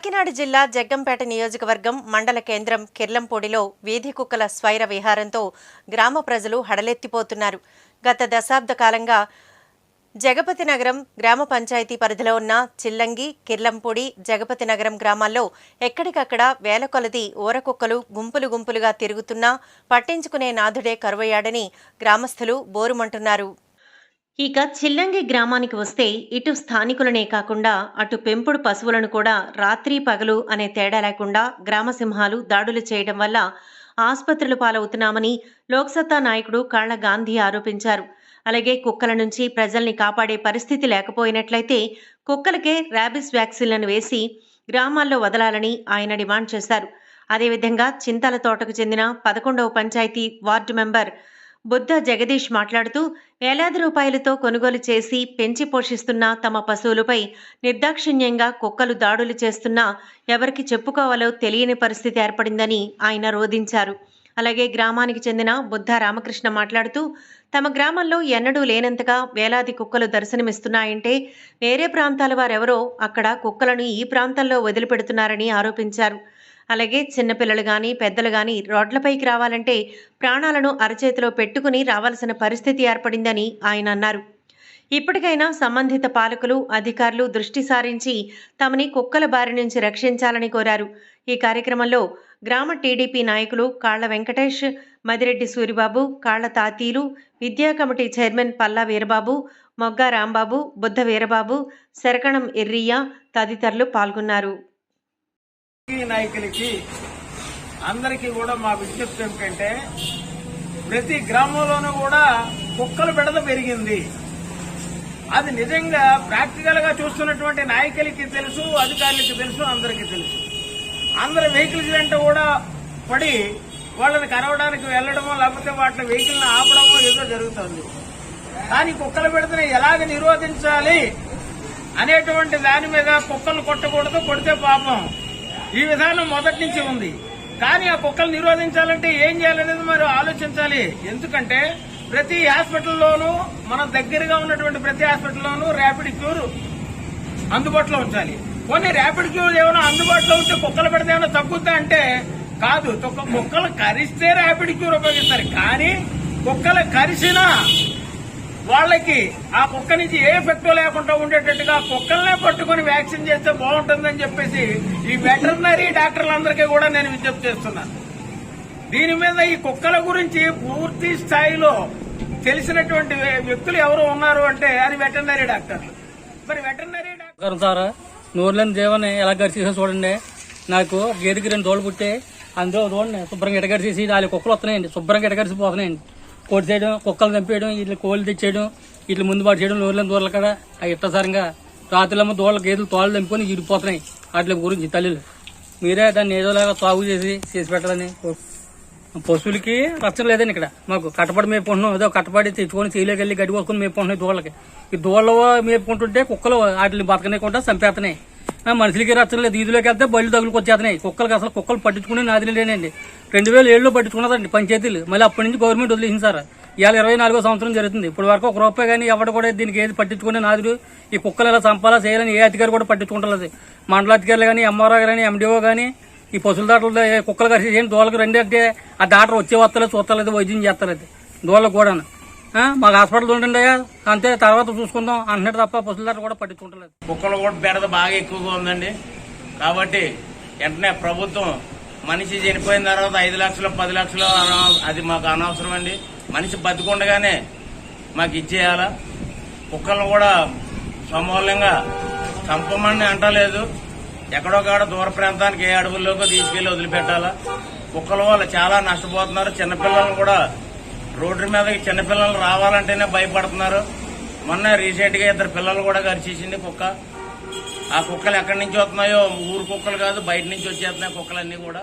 కాకినాడ జిల్లా జగ్గంపేట నియోజకవర్గం మండల కేంద్రం కిర్లంపూడిలో వీధి కుక్కల స్వైర విహారంతో గ్రామ ప్రజలు హడలెత్తిపోతున్నారు. గత దశాబ్ద కాలంగా జగపతి నగరం గ్రామ పంచాయతీ పరిధిలో ఉన్న చిల్లంగి, కిర్లంపూడి, జగపతి నగరం గ్రామాల్లో ఎక్కడికక్కడ వేల కొలది ఊరకుక్కలు గుంపులు గుంపులుగా తిరుగుతున్నా పట్టించుకునే నాథుడే కరువయ్యాడని గ్రామస్తులు బోరుమంటున్నారు. ఇక చిల్లంగి గ్రామానికి వస్తే ఇటు స్థానికులనే కాకుండా అటు పెంపుడు పశువులను కూడా రాత్రి పగలు అనే తేడా లేకుండా గ్రామసింహాలు దాడులు చేయడం వల్ల ఆసుపత్రులు పాలవుతున్నామని లోక్సత్తా నాయకుడు కాళ్ల గాంధీ ఆరోపించారు. అలాగే కుక్కల నుంచి ప్రజల్ని కాపాడే పరిస్థితి లేకపోయినట్లయితే కుక్కలకే ర్యాబిస్ వ్యాక్సిన్లను వేసి గ్రామాల్లో వదలాలని ఆయన డిమాండ్ చేశారు. అదేవిధంగా చింతల తోటకు చెందిన 11వ పంచాయతీ వార్డు మెంబర్ బుద్ధ జగదీష్ మాట్లాడుతూ వేలాది రూపాయలతో కొనుగోలు చేసి పెంచి పోషిస్తున్న తమ పశువులపై నిర్దాక్షిణ్యంగా కుక్కలు దాడులు చేస్తున్నా ఎవరికి చెప్పుకోవాలో తెలియని పరిస్థితి ఏర్పడిందని ఆయన రోధించారు. అలాగే గ్రామానికి చెందిన బుద్ధ రామకృష్ణ మాట్లాడుతూ తమ గ్రామంలో ఎన్నడూ లేనంతగా వేలాది కుక్కలు దర్శనమిస్తున్నాయంటే వేరే ప్రాంతాల వారెవరో అక్కడ కుక్కలను ఈ ప్రాంతంలో వదిలిపెడుతున్నారని ఆరోపించారు. అలాగే చిన్నపిల్లలు కానీ పెద్దలు కానీ రోడ్లపైకి రావాలంటే ప్రాణాలను అరచేతిలో పెట్టుకుని రావాల్సిన పరిస్థితి ఏర్పడిందని ఆయన అన్నారు. ఇప్పటికైనా సంబంధిత పాలకులు, అధికారులు దృష్టి సారించి తమని కుక్కల బారి నుంచి రక్షించాలని కోరారు. ఈ కార్యక్రమంలో గ్రామ టీడీపీ నాయకులు కాళ్ల వెంకటేష్, మదిరెడ్డి సూరిబాబు, కాళ్ల తాతీలు, విద్యా కమిటీ చైర్మన్ పల్లా వీరబాబు, మొగ్గా రాంబాబు, బుద్ధ వీరబాబు, శరకణం ఎర్రియా తదితరులు పాల్గొన్నారు. నాయకులకి అందరికీ కూడా మా విజ్ఞప్తి ఏమిటంటే ప్రతి గ్రామంలోనూ కూడా కుక్కల బెడద పెరిగింది. అది నిజంగా ప్రాక్టికల్ గా చూస్తున్నటువంటి నాయకులకి తెలుసు, అధికారులకి తెలుసు, అందరికీ తెలుసు. అందరి వెహికల్స్ వెంట కూడా పడి వాళ్ళని కరవడానికి వెళ్లడమో లేకపోతే వాటి వెహికల్ని ఆపడమో ఏదో జరుగుతుంది. కానీ కుక్కల బెడదని ఎలాగ నిరోధించాలి అనేటువంటి దాని మీద కుక్కలు కొట్టకూడదు, కొడితే పాపం ఈ విధానం మొదటి నుంచి ఉంది. కానీ ఆ కుక్కలు నిరోధించాలంటే ఏం చేయాలనేది మరి ఆలోచించాలి. ఎందుకంటే ప్రతి హాస్పిటల్లోనూ మన దగ్గరగా ఉన్నటువంటి ప్రతి హాస్పిటల్లోనూ ర్యాపిడ్ క్యూర్ అందుబాటులో ఉంచాలి. కొన్ని ర్యాపిడ్ క్యూర్ ఏమైనా అందుబాటులో ఉంటే కుక్కలు పెడితే ఏమైనా తగ్గుద్దా అంటే కాదు. కుక్కలు కరిస్తే ర్యాపిడ్ క్యూర్ ఉపయోగిస్తారు. కానీ కుక్కలు కరిసినా వాళ్ళకి ఆ కుక్క నుంచి ఏ ఎఫెక్ట్ లేకుండా ఉండేటట్టుగా కుక్కలనే పట్టుకుని వ్యాక్సిన్ చేస్తే బాగుంటుందని చెప్పేసి ఈ వెటర్నరీ డాక్టర్లందరికీ కూడా నేను విజ్ఞప్తి చేస్తున్నాను. దీని మీద ఈ కుక్కల గురించి పూర్తి స్థాయిలో తెలిసినటువంటి వ్యక్తులు ఎవరు ఉన్నారు అంటే అది వెటర్నరీ డాక్టర్లు. మరి వెటర్నరీ డాక్టర్ నూరులేని దేవని ఎలా గడిచేసా చూడండి. నాకు గేదెకి 2 తోళ్ళు పుట్టే అందులో చూడండి శుభ్రంగా ఎడగడిచేసి 4 కుక్కలు వస్తున్నాయండి. శుభ్రంగా ఎడగడిసిపోతున్నాయండి. కోడి చేయడం, కుక్కలు చంపేయడం, వీళ్ళు కోళ్ళు తెచ్చేయడం, వీళ్ళు ముందు పాటు చేయడం, నూరులేని దూరల కాడ అవి ఇట్టసారంగా రాత్రులమ్మ దూడల గేదెలు తోళ్ళు తెంపుకొని ఇరిపోతున్నాయి. వాటి గురించి తల్లులు మీరే దాన్ని ఏదోలాగా సాగు చేసి పెట్టాలని. పశువులకి రక్షణ లేదండి ఇక్కడ. మాకు కట్టపడి మేపుకుంటున్నాం. ఏదో కట్టపడి తెచ్చుకొని చేయలేకి వెళ్ళి గడ్డి పోసుకొని మేపుకుంటున్నాయి దూడలకి. ఈ దూడలు మేపుకుంటుంటే కుక్కలు వాటిని బతకనేకుండా చంపేస్తున్నాయి. మనుషులకి రక్షణ లేదు. ఈదులోకి వెళ్తే బళ్ళు తగులుకొచ్చేస్తున్నాయి. కుక్కలకి అసలు కుక్కలు పట్టించుకునే నాది లేనండి. 2007లో పట్టించుకున్నదండి పంచాయతీలు. మళ్ళీ అప్పటి నుంచి గవర్నమెంట్ వదిలేసింది సార్. ఇవాళ 24వ సంవత్సరం జరుగుతుంది. ఇప్పటి వరకు ₹1 కానీ ఎవరు కూడా దీనికి ఏది పట్టించుకునే నాదుడు ఈ కుక్కలు ఎలా చంపాలా చేయాలని ఏ అధికారి కూడా పట్టించుకుంటలేదు. మండల అధికారులు కానీ, ఎంఆర్ఓ కానీ, ఎండిఓ కానీ ఈ పశువుల దాటలు కుక్కలు కలిసి చేయండి దోళ్ళకి 2 అంటే ఆ డాక్టర్ వచ్చే వస్తలేదు, చూస్తలేదు, వైద్యం చేస్తలేదు దోళ్ళకు కూడా. మాకు హాస్పిటల్ ఉండండి అంతే, తర్వాత చూసుకుందాం అంటున్నాడు తప్ప పశువుల దాట కూడా పట్టించుకుంటలేదు. కుక్కలు కూడా బెడద బాగా ఎక్కువగా ఉందండి. కాబట్టి వెంటనే ప్రభుత్వం మనిషి చనిపోయిన తర్వాత 5 లక్షలు 10 లక్షలు అది మాకు అనవసరం అండి. మనిషి బతికుండగానే మాకు ఇచ్చేయాలా. కుక్కలను కూడా సమూలంగా చంపమని అంటలేదు. ఎక్కడొక్కడ దూర ప్రాంతానికి ఏ అడవుల్లోకి తీసుకెళ్లి వదిలిపెట్టాలా. కుక్కల వల్ల చాలా నష్టపోతున్నారు. చిన్నపిల్లలను కూడా రోడ్డు మీదకి చిన్నపిల్లలు రావాలంటేనే భయపడుతున్నారు. మొన్న రీసెంట్ గా 2 పిల్లలు కూడా కరిచేసింది కుక్క. ఆ కుక్కలు ఎక్కడి నుంచి వస్తున్నాయో ఊరు కుక్కలు కాదు, బయట నుంచి వచ్చేస్తున్నాయి కుక్కలన్నీ కూడా.